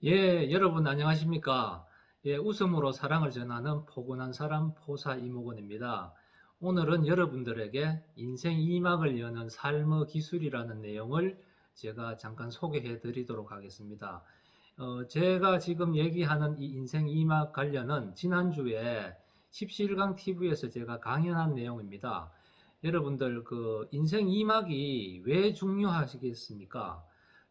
예, 여러분 안녕하십니까? 예, 웃음으로 사랑을 전하는 포근한 사람 포사 이모건입니다. 오늘은 여러분들에게 인생 2막을 여는 삶의 기술이라는 내용을 제가 잠깐 소개해 드리도록 하겠습니다. 제가 지금 얘기하는 이 인생 2막 관련은 지난주에 십시일강 TV에서 제가 강연한 내용입니다. 여러분들 그 인생 2막이 왜 중요하시겠습니까?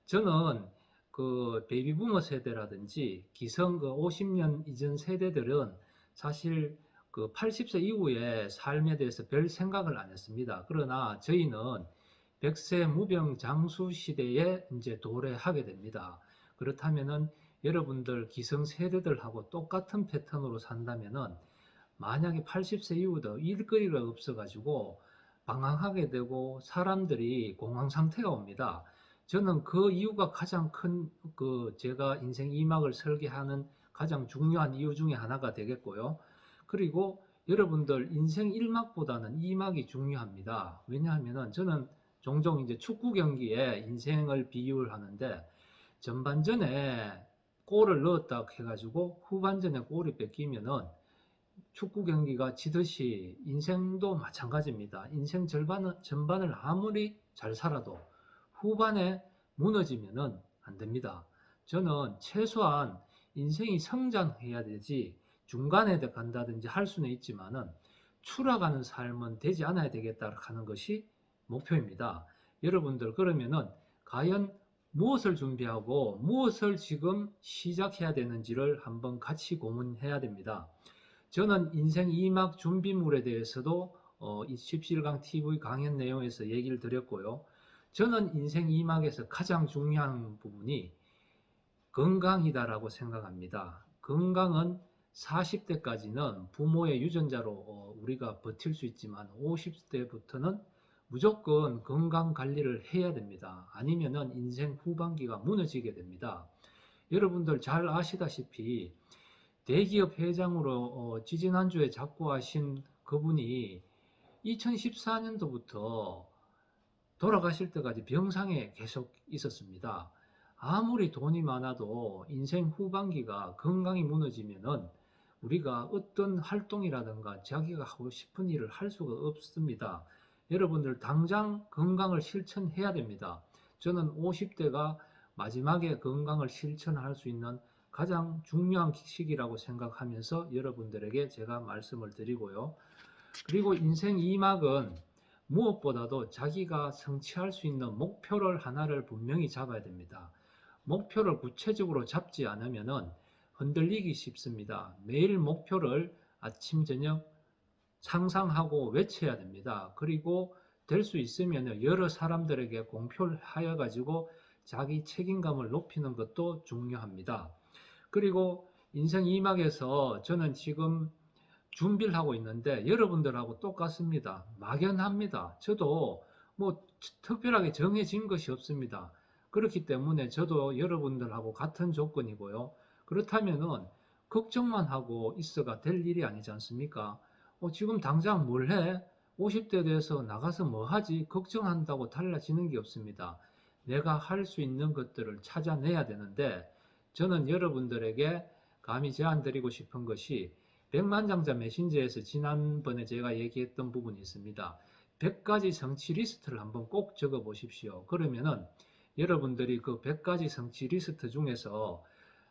저는 그 베이비부머 세대라든지 기성 그 50년 이전 세대들은 사실 그 80세 이후의 삶에 대해서 별 생각을 안 했습니다. 그러나 저희는 100세 무병장수 시대에 이제 도래하게 됩니다. 그렇다면은 여러분들 기성 세대들하고 똑같은 패턴으로 산다면은 만약에 80세 이후도 일거리가 없어가지고 방황하게 되고 사람들이 공황 상태가 옵니다. 저는 그 이유가 가장 큰 그 제가 인생 2막을 설계하는 가장 중요한 이유 중에 하나가 되겠고요. 그리고 여러분들 인생 1막보다는 2막이 중요합니다. 왜냐하면은 저는 종종 이제 축구 경기에 인생을 비유를 하는데 전반전에 골을 넣었다 해가지고 후반전에 골이 뺏기면은 축구 경기가 지듯이 인생도 마찬가지입니다. 인생 전반을 아무리 잘 살아도 후반에 무너지면은 안 됩니다. 저는 최소한 인생이 성장해야 되지 중간에 간다든지 할 수는 있지만은 추락하는 삶은 되지 않아야 되겠다 하는 것이 목표입니다. 여러분들 그러면은 과연 무엇을 준비하고 무엇을 지금 시작해야 되는지를 한번 같이 고민해야 됩니다. 저는 인생 2막 준비물에 대해서도 이 십시일강 TV 강연 내용에서 얘기를 드렸고요. 저는 인생 2막에서 가장 중요한 부분이 건강이다라고 생각합니다. 건강은 40대까지는 부모의 유전자로 우리가 버틸 수 있지만 50대부터는 무조건 건강 관리를 해야 됩니다. 아니면은 인생 후반기가 무너지게 됩니다. 여러분들 잘 아시다시피 대기업 회장으로 지지난주에 작고하신 그분이 2014년도부터 돌아가실 때까지 병상에 계속 있었습니다. 아무리 돈이 많아도 인생 후반기가 건강이 무너지면은 우리가 어떤 활동이라든가 자기가 하고 싶은 일을 할 수가 없습니다. 여러분들 당장 건강을 실천해야 됩니다. 저는 50대가 마지막에 건강을 실천할 수 있는 가장 중요한 시기라고 생각하면서 여러분들에게 제가 말씀을 드리고요. 그리고 인생 2막은 무엇보다도 자기가 성취할 수 있는 목표를 하나를 분명히 잡아야 됩니다. 목표를 구체적으로 잡지 않으면 흔들리기 쉽습니다. 매일 목표를 아침, 저녁 상상하고 외쳐야 됩니다. 그리고 될 수 있으면 여러 사람들에게 공표를 하여 가지고 자기 책임감을 높이는 것도 중요합니다. 그리고 인생 2막에서 저는 지금 준비를 하고 있는데 여러분들하고 똑같습니다. 막연합니다. 저도 뭐 특별하게 정해진 것이 없습니다. 그렇기 때문에 저도 여러분들하고 같은 조건이고요. 그렇다면은 걱정만 하고 있어가 될 일이 아니지 않습니까? 지금 당장 뭘 해? 50대 돼서 나가서 뭐 하지? 걱정한다고 달라지는 게 없습니다. 내가 할 수 있는 것들을 찾아내야 되는데 저는 여러분들에게 감히 제안 드리고 싶은 것이 백만장자 메신저에서 지난번에 제가 얘기했던 부분이 있습니다. 100가지 성취 리스트를 한번 꼭 적어 보십시오. 그러면은 여러분들이 그 100가지 성취 리스트 중에서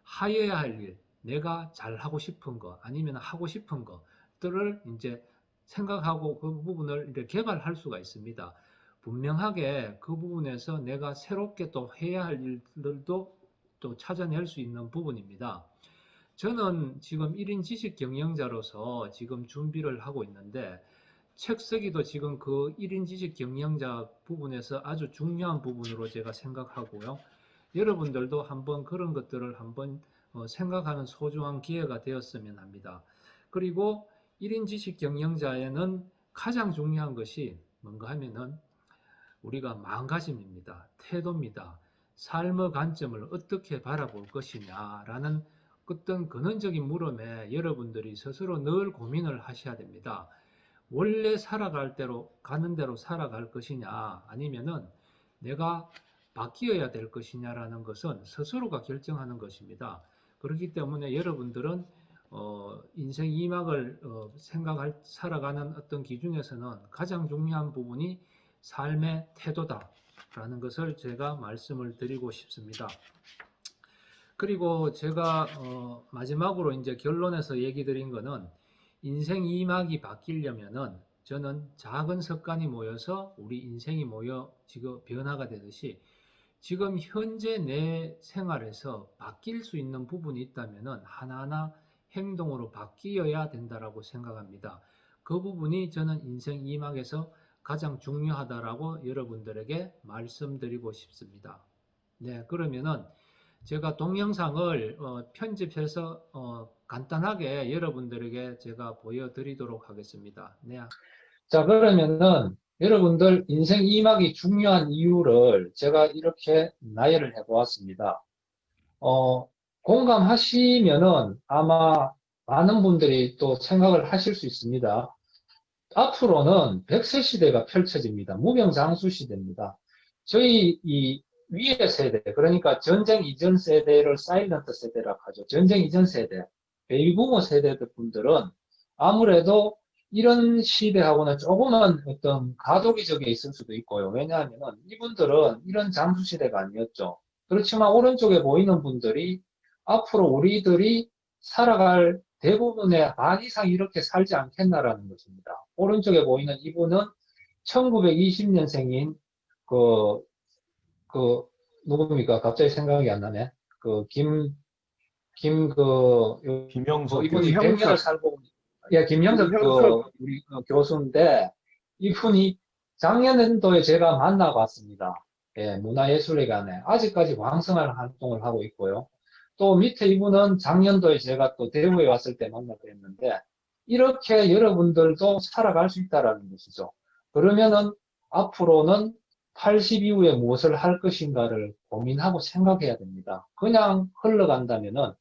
하여야 할 일, 내가 잘하고 싶은 거, 아니면 하고 싶은 것들을 이제 생각하고 그 부분을 이렇게 개발할 수가 있습니다. 분명하게 그 부분에서 내가 새롭게 또 해야 할 일들도 또 찾아낼 수 있는 부분입니다. 저는 지금 1인 지식 경영자로서 지금 준비를 하고 있는데 책 쓰기도 지금 그 1인 지식 경영자 부분에서 아주 중요한 부분으로 제가 생각하고요. 여러분들도 한번 그런 것들을 한번 생각하는 소중한 기회가 되었으면 합니다. 그리고 1인 지식 경영자에는 가장 중요한 것이 뭔가 하면은 우리가 마음가짐입니다. 태도입니다. 삶의 관점을 어떻게 바라볼 것이냐라는 어떤 근원적인 물음에 여러분들이 스스로 늘 고민을 하셔야 됩니다. 원래 살아갈 대로 가는 대로 살아갈 것이냐 아니면은 내가 바뀌어야 될 것이냐라는 것은 스스로가 결정하는 것입니다. 그렇기 때문에 여러분들은 인생 2막을 살아가는 어떤 기준에서는 가장 중요한 부분이 삶의 태도다라는 것을 제가 말씀을 드리고 싶습니다. 그리고 제가 마지막으로 이제 결론에서 얘기 드린 거는 인생 2막이 바뀌려면은 저는 작은 습관이 모여서 우리 인생이 모여 지금 변화가 되듯이 지금 현재 내 생활에서 바뀔 수 있는 부분이 있다면은 하나하나 행동으로 바뀌어야 된다라고 생각합니다. 그 부분이 저는 인생 2막에서 가장 중요하다라고 여러분들에게 말씀드리고 싶습니다. 네, 그러면은 제가 동영상을 편집해서 간단하게 여러분들에게 제가 보여드리도록 하겠습니다. 네. 자, 그러면은 여러분들 인생 2막이 중요한 이유를 제가 이렇게 나열을 해보았습니다. 공감하시면은 아마 많은 분들이 또 생각을 하실 수 있습니다. 앞으로는 100세 시대가 펼쳐집니다. 무병장수 시대입니다. 저희 이 위의 세대, 그러니까 전쟁 이전 세대를 사일런트 세대라고 하죠. 전쟁 이전 세대, 베이비부모 세대들 분들은 아무래도 이런 시대하고는 조금은 어떤 가도기적에 있을 수도 있고요. 왜냐하면 이분들은 이런 장수 시대가 아니었죠. 그렇지만 오른쪽에 보이는 분들이 앞으로 우리들이 살아갈 대부분의 반 이상 이렇게 살지 않겠나라는 것입니다. 오른쪽에 보이는 이분은 1920년생인 누굽니까? 갑자기 생각이 안 나네. 김형석 이분이 100년을 살고, 예, 김형석 우리 교수인데, 이분이 작년도에 제가 만나봤습니다. 예, 문화예술회관에. 아직까지 왕성한 활동을 하고 있고요. 또 밑에 이분은 작년도에 제가 또 대구에 왔을 때 만나뵀는데, 이렇게 여러분들도 살아갈 수 있다라는 것이죠. 그러면은 앞으로는 80 이후에 무엇을 할 것인가를 고민하고 생각해야 됩니다. 그냥 흘러간다면은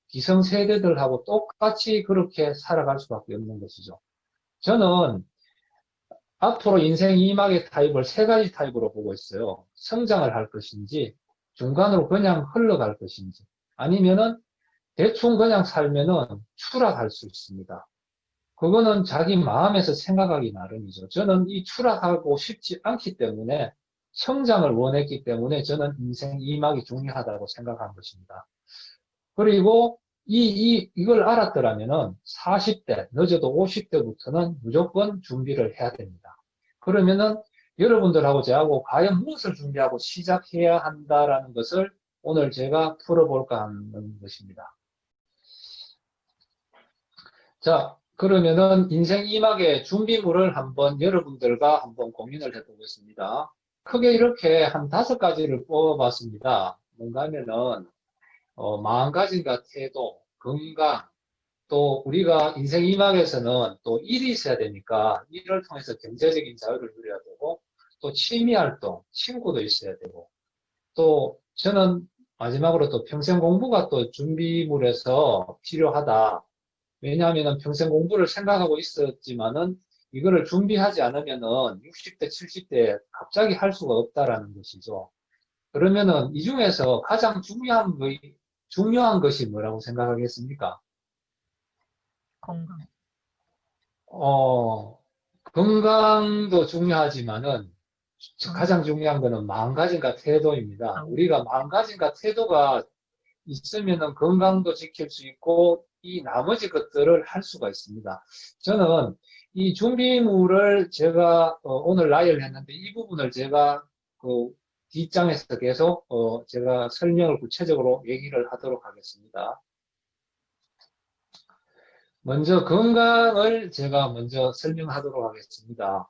기성세대들하고 똑같이 그렇게 살아갈 수밖에 없는 것이죠. 저는 앞으로 인생 2막의 타입을 세 가지 타입으로 보고 있어요. 성장을 할 것인지, 중간으로 그냥 흘러갈 것인지, 아니면은 대충 그냥 살면은 추락할 수 있습니다. 그거는 자기 마음에서 생각하기 나름이죠. 저는 이 추락하고 싶지 않기 때문에 성장을 원했기 때문에 저는 인생 2막이 중요하다고 생각한 것입니다. 그리고 이걸 알았더라면은 40대, 늦어도 50대부터는 무조건 준비를 해야 됩니다. 그러면은 여러분들하고 저하고 과연 무엇을 준비하고 시작해야 한다라는 것을 오늘 제가 풀어볼까 하는 것입니다. 자, 그러면은 인생 2막의 준비물을 한번 여러분들과 한번 고민을 해보겠습니다. 크게 이렇게 한 5가지를 뽑아봤습니다. 뭔가 하면은 마음가짐과 태도, 건강, 또 우리가 인생 2막에서는 또 일이 있어야 되니까 일을 통해서 경제적인 자유를 누려야 되고, 또 취미활동, 친구도 있어야 되고, 또 저는 마지막으로 또 평생 공부가 또 준비물에서 필요하다. 왜냐하면 평생 공부를 생각하고 있었지만은 이거를 준비하지 않으면은 60대, 70대 갑자기 할 수가 없다라는 것이죠. 그러면은 이 중에서 가장 중요한 것이 뭐라고 생각하겠습니까? 건강. 건강도 중요하지만은 가장 중요한 거는 마음가짐과 태도입니다. 우리가 마음가짐과 태도가 있으면은 건강도 지킬 수 있고 이 나머지 것들을 할 수가 있습니다. 저는 이 준비물을 제가 오늘 나열했는데 이 부분을 제가 그 뒷장에서 계속 제가 설명을 구체적으로 얘기를 하도록 하겠습니다. 먼저 건강을 제가 먼저 설명하도록 하겠습니다.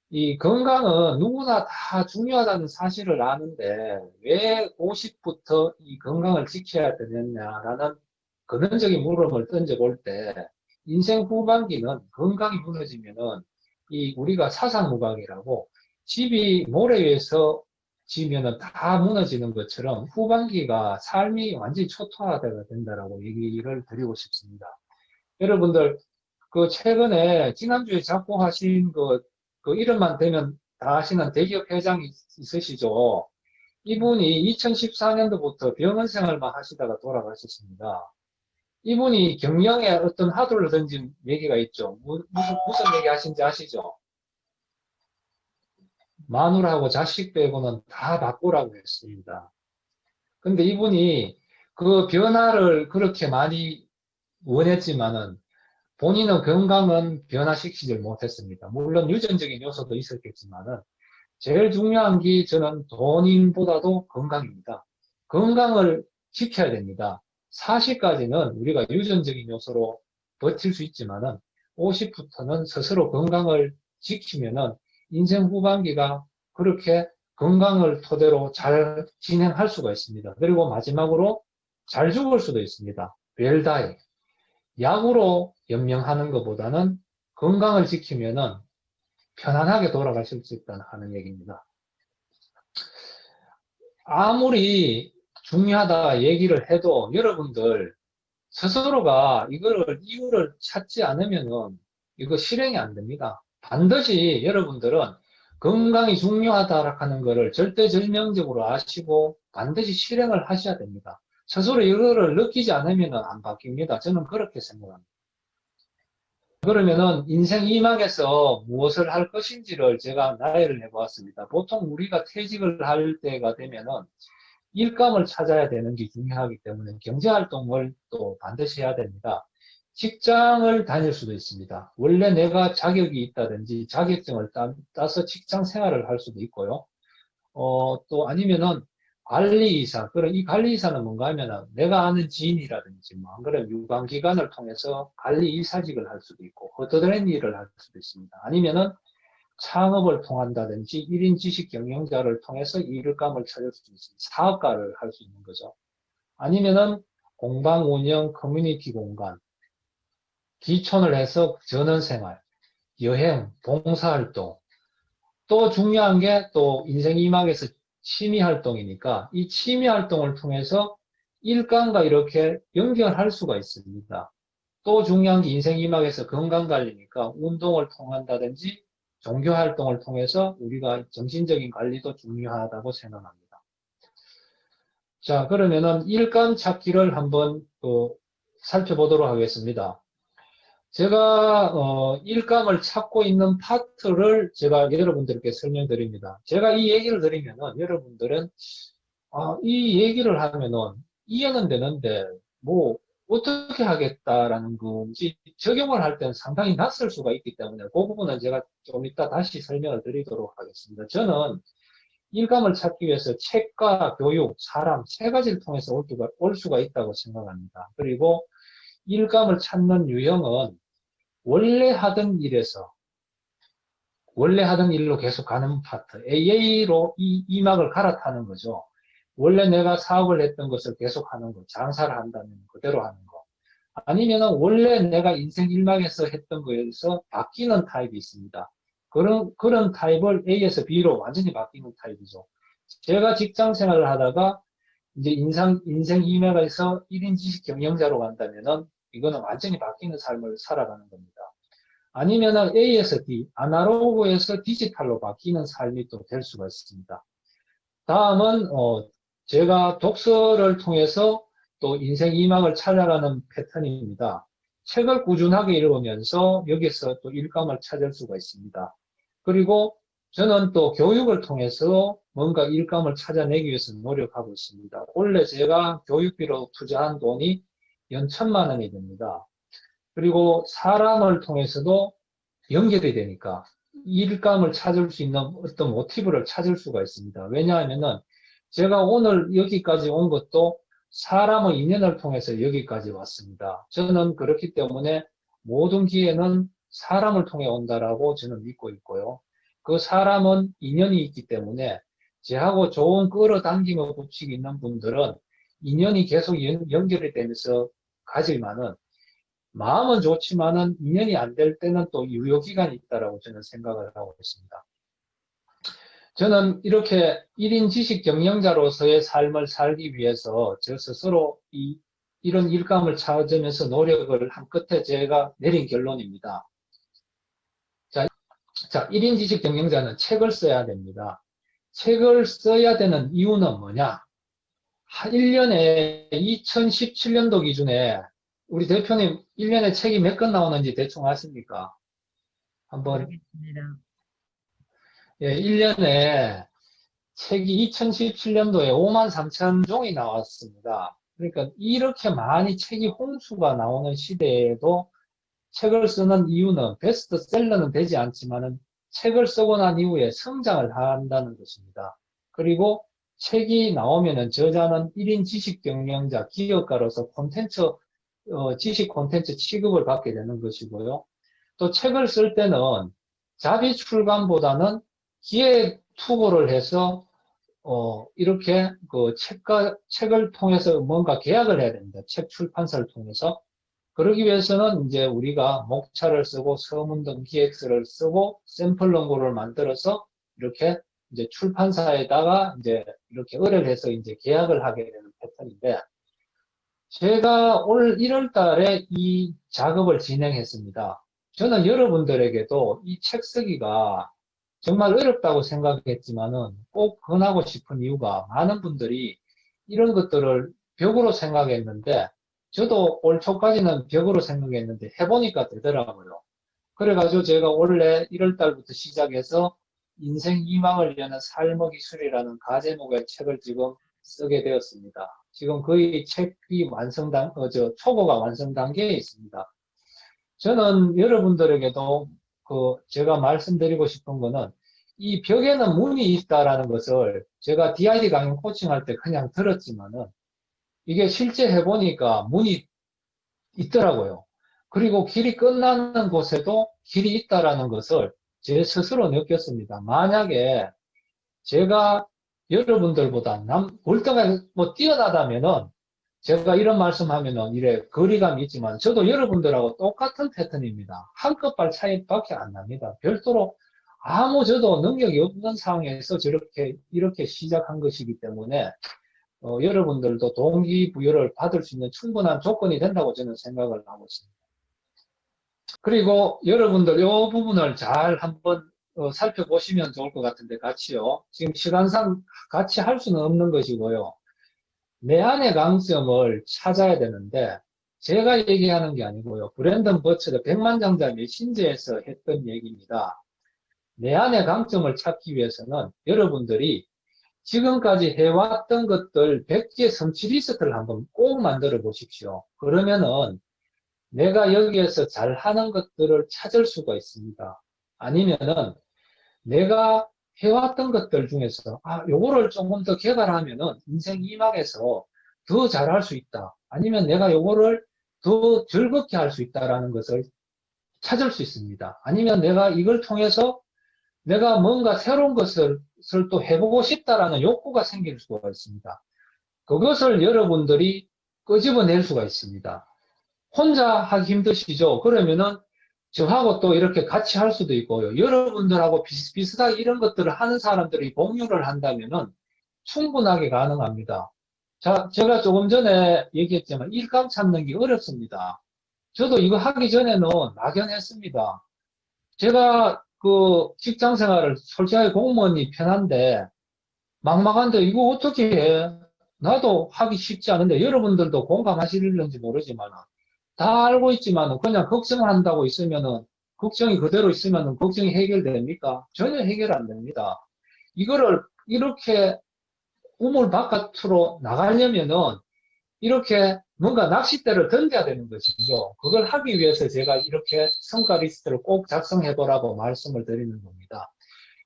이 건강은 누구나 다 중요하다는 사실을 아는데 왜 50부터 이 건강을 지켜야 되느냐라는 근원적인 물음을 던져볼 때 인생 후반기는 건강이 무너지면은 이 우리가 사상무강이라고 집이 모래 위에서 지면은 다 무너지는 것처럼 후반기가 삶이 완전히 초토화가 된다라고 얘기를 드리고 싶습니다. 여러분들 그 최근에 지난주에 작곡하신 그 이름만 대면 다 아시는 대기업 회장이 있으시죠. 이분이 2014년도부터 병원 생활만 하시다가 돌아가셨습니다. 이분이 경영에 어떤 화두를 던진 얘기가 있죠. 무슨 얘기 하신지 아시죠? 마누라하고 자식 빼고는 다 바꾸라고 했습니다. 근데 이분이 그 변화를 그렇게 많이 원했지만은 본인의 건강은 변화시키지 못했습니다. 물론 유전적인 요소도 있었겠지만은 제일 중요한 게 저는 돈인보다도 건강입니다. 건강을 지켜야 됩니다. 40까지는 우리가 유전적인 요소로 버틸 수 있지만은 50부터는 스스로 건강을 지키면은 인생 후반기가 그렇게 건강을 토대로 잘 진행할 수가 있습니다. 그리고 마지막으로 잘 죽을 수도 있습니다. 웰다이. 약으로 연명하는 것보다는 건강을 지키면은 편안하게 돌아가실 수 있다는 하는 얘기입니다. 아무리 중요하다 얘기를 해도 여러분들 스스로가 이유를 찾지 않으면은 이거 실행이 안 됩니다. 반드시 여러분들은 건강이 중요하다라는 것을 절대절명적으로 아시고 반드시 실행을 하셔야 됩니다. 스스로 이거를 느끼지 않으면 안 바뀝니다. 저는 그렇게 생각합니다. 그러면은 인생 2막에서 무엇을 할 것인지를 제가 나열을 해보았습니다. 보통 우리가 퇴직을 할 때가 되면은 일감을 찾아야 되는 게 중요하기 때문에 경제활동을 또 반드시 해야 됩니다. 직장을 다닐 수도 있습니다. 원래 내가 자격이 있다든지 자격증을 따서 직장 생활을 할 수도 있고요. 또 아니면은 관리이사. 그럼 이 관리이사는 뭔가 하면은 내가 아는 지인이라든지 뭐, 안 그러면 유관기관을 통해서 관리이사직을 할 수도 있고, 허드렛 일을 할 수도 있습니다. 아니면은 창업을 통한다든지 1인 지식 경영자를 통해서 일감을 찾을 수도 있습니다. 사업가를 할 수 있는 거죠. 아니면은 공방 운영, 커뮤니티 공간, 기촌을 해서 전원생활, 여행, 봉사활동, 또 중요한 게 또 인생 2막에서 취미 활동이니까 이 취미 활동을 통해서 일감과 이렇게 연결할 수가 있습니다. 또 중요한 게 인생 2막에서 건강 관리니까 운동을 통한다든지 종교 활동을 통해서 우리가 정신적인 관리도 중요하다고 생각합니다. 자, 그러면은 일감 찾기를 한번 또 살펴보도록 하겠습니다. 제가 일감을 찾고 있는 파트를 제가 여러분들께 설명드립니다. 제가 이 얘기를 드리면은 여러분들은 이 얘기를 하면은 이해는 되는데 뭐 어떻게 하겠다라는 건지 적용을 할 때는 상당히 낯설 수가 있기 때문에 그 부분은 제가 좀 이따 다시 설명을 드리도록 하겠습니다. 저는 일감을 찾기 위해서 책과 교육, 사람 세 가지를 통해서 올 수가 있다고 생각합니다. 그리고 일감을 찾는 유형은 원래 하던 일에서 원래 하던 일로 계속 가는 파트 AA로 이 막을 갈아타는 거죠. 원래 내가 사업을 했던 것을 계속 하는 거, 장사를 한다면 그대로 하는 거. 아니면은 원래 내가 인생 1막에서 했던 거에서 바뀌는 타입이 있습니다. 그런 타입을 A에서 B로 완전히 바뀌는 타입이죠. 제가 직장 생활을 하다가 이제 인생 2막에서 1인 지식 경영자로 간다면은 이거는 완전히 바뀌는 삶을 살아가는 겁니다. 아니면은 A에서 D, 아날로그에서 디지털로 바뀌는 삶이 또 될 수가 있습니다. 다음은 제가 독서를 통해서 또 인생 2막을 찾아가는 패턴입니다. 책을 꾸준하게 읽으면서 여기서 또 일감을 찾을 수가 있습니다. 그리고 저는 또 교육을 통해서 뭔가 일감을 찾아내기 위해서 노력하고 있습니다. 원래 제가 교육비로 투자한 돈이 연 1,000만 원이 됩니다. 그리고 사람을 통해서도 연결이 되니까 일감을 찾을 수 있는 어떤 모티브를 찾을 수가 있습니다. 왜냐하면은 제가 오늘 여기까지 온 것도 사람의 인연을 통해서 여기까지 왔습니다. 저는 그렇기 때문에 모든 기회는 사람을 통해 온다라고 저는 믿고 있고요. 그 사람은 인연이 있기 때문에 저하고 좋은 끌어당김을 붙이고 있는 분들은 인연이 계속 연결이 되면서 가지만은 마음은 좋지만은 인연이 안 될 때는 또 유효기간이 있다라고 저는 생각을 하고 있습니다. 저는 이렇게 1인 지식 경영자로서의 삶을 살기 위해서 저 스스로 이런 일감을 찾으면서 노력을 한 끝에 제가 내린 결론입니다. 자, 1인 지식 경영자는 책을 써야 됩니다. 책을 써야 되는 이유는 뭐냐? 1년에 2017년도 기준에 우리 대표님 1년에 책이 몇 권 나오는지 대충 아십니까? 한번 모르겠습니다. 예, 1년에 책이 2017년도에 5만 3천 종이 나왔습니다. 그러니까 이렇게 많이 책이 홍수가 나오는 시대에도 책을 쓰는 이유는 베스트셀러는 되지 않지만은 책을 쓰고 난 이후에 성장을 한다는 것입니다. 그리고 책이 나오면은 저자는 1인 지식 경영자, 기업가로서 지식 콘텐츠 취급을 받게 되는 것이고요. 또 책을 쓸 때는 자비 출간보다는 기획 투고를 해서 이렇게 책을 통해서 뭔가 계약을 해야 됩니다. 책 출판사를 통해서. 그러기 위해서는 이제 우리가 목차를 쓰고 서문 등 기획서를 쓰고 샘플 원고를 만들어서 이렇게 이제 출판사에다가 이제 이렇게 의뢰를 해서 이제 계약을 하게 되는 패턴인데, 제가 올 1월 달에 이 작업을 진행했습니다. 저는 여러분들에게도 이 책 쓰기가 정말 어렵다고 생각했지만은 꼭 권하고 싶은 이유가, 많은 분들이 이런 것들을 벽으로 생각했는데, 저도 올 초까지는 벽으로 생각했는데 해보니까 되더라고요. 그래가지고 제가 원래 1월 달부터 시작해서 인생 희망을 여는 삶의 기술이라는 과제목의 책을 지금 쓰게 되었습니다. 지금 거의 책이 초고가 완성 단계에 있습니다. 저는 여러분들에게도 제가 말씀드리고 싶은 거는, 이 벽에는 문이 있다라는 것을 제가 DID 강연 코칭할 때 그냥 들었지만은 이게 실제 해보니까 문이 있더라고요. 그리고 길이 끝나는 곳에도 길이 있다라는 것을 제 스스로 느꼈습니다. 만약에 제가 여러분들보다 월등하게 뛰어나다면은 제가 이런 말씀하면은 이래 거리감이 있지만, 저도 여러분들하고 똑같은 패턴입니다. 한 끗발 차이밖에 안 납니다. 별도로 저도 능력이 없는 상황에서 이렇게 시작한 것이기 때문에 여러분들도 동기부여를 받을 수 있는 충분한 조건이 된다고 저는 생각을 하고 있습니다. 그리고 여러분들 이 부분을 잘 한번 살펴보시면 좋을 것 같은데, 같이요. 지금 시간상 같이 할 수는 없는 것이고요. 내 안의 강점을 찾아야 되는데, 제가 얘기하는 게 아니고요. 브랜든 버처의 백만장자 메신저에서 했던 얘기입니다. 내 안의 강점을 찾기 위해서는 여러분들이 지금까지 해왔던 것들 100개 성취 리스트를 한번 꼭 만들어 보십시오. 그러면은 내가 여기에서 잘하는 것들을 찾을 수가 있습니다. 아니면은 내가 해왔던 것들 중에서 요거를 조금 더 개발하면은 인생 2막에서 더 잘할 수 있다. 아니면 내가 요거를 더 즐겁게 할 수 있다라는 것을 찾을 수 있습니다. 아니면 내가 이걸 통해서 내가 뭔가 새로운 것을 또 해보고 싶다라는 욕구가 생길 수가 있습니다. 그것을 여러분들이 끄집어낼 수가 있습니다. 혼자 하기 힘드시죠? 그러면은 저하고 또 이렇게 같이 할 수도 있고요. 여러분들하고 비슷비슷하게 이런 것들을 하는 사람들이 공유를 한다면은 충분하게 가능합니다. 자, 제가 조금 전에 얘기했지만 일감 찾는 게 어렵습니다. 저도 이거 하기 전에는 막연했습니다. 제가 직장 생활을 솔직하게 공무원이 편한데 막막한데 이거 어떻게 해? 나도 하기 쉽지 않은데, 여러분들도 공감하시는지 모르지만 다 알고 있지만 그냥 걱정한다고 있으면은, 걱정이 그대로 있으면은 걱정이 해결됩니까? 전혀 해결 안 됩니다. 이거를 이렇게 우물 바깥으로 나가려면은 이렇게 뭔가 낚싯대를 던져야 되는 것이죠. 그걸 하기 위해서 제가 이렇게 성과 리스트를 꼭 작성해 보라고 말씀을 드리는 겁니다.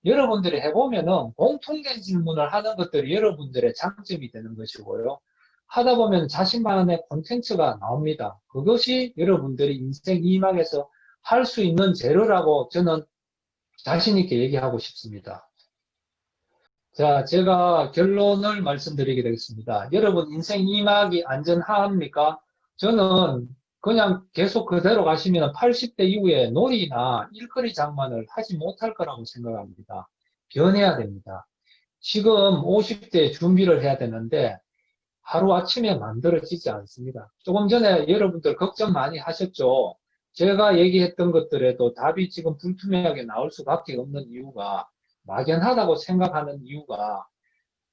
여러분들이 해보면은 공통된 질문을 하는 것들이 여러분들의 장점이 되는 것이고요. 하다 보면 자신만의 콘텐츠가 나옵니다. 그것이 여러분들이 인생 2막에서 할 수 있는 재료라고 저는 자신 있게 얘기하고 싶습니다. 자, 제가 결론을 말씀드리게 되겠습니다. 여러분, 인생 2막이 안전합니까? 저는 그냥 계속 그대로 가시면 80대 이후에 놀이나 일거리 장만을 하지 못할 거라고 생각합니다. 변해야 됩니다. 지금 50대에 준비를 해야 되는데 하루아침에 만들어지지 않습니다. 조금 전에 여러분들 걱정 많이 하셨죠? 제가 얘기했던 것들에도 답이 지금 불투명하게 나올 수밖에 없는 이유가, 막연하다고 생각하는 이유가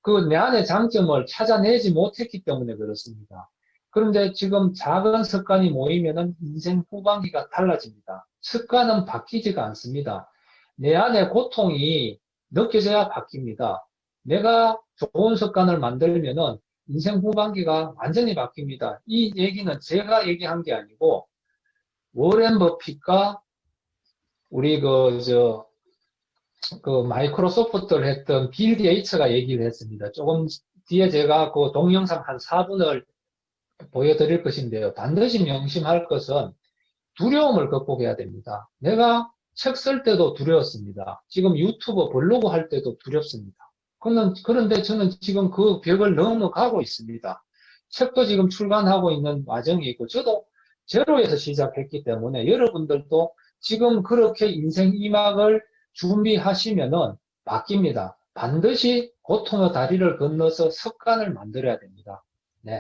그 내 안의 장점을 찾아내지 못했기 때문에 그렇습니다. 그런데 지금 작은 습관이 모이면은 인생 후반기가 달라집니다. 습관은 바뀌지가 않습니다. 내 안의 고통이 느껴져야 바뀝니다. 내가 좋은 습관을 만들면은 인생 후반기가 완전히 바뀝니다. 이 얘기는 제가 얘기한 게 아니고 워렌 버핏과 우리 그 마이크로소프트를 했던 빌 게이츠가 얘기를 했습니다. 조금 뒤에 제가 그 동영상 한 4분을 보여드릴 것인데요. 반드시 명심할 것은 두려움을 극복해야 됩니다. 내가 책 쓸 때도 두려웠습니다. 지금 유튜브 블로그 할 때도 두렵습니다. 그런데 저는 지금 그 벽을 넘어가고 있습니다. 책도 지금 출간하고 있는 과정이 있고, 저도 제로에서 시작했기 때문에 여러분들도 지금 그렇게 인생 2막을 준비하시면은 바뀝니다. 반드시 고통의 다리를 건너서 습관을 만들어야 됩니다.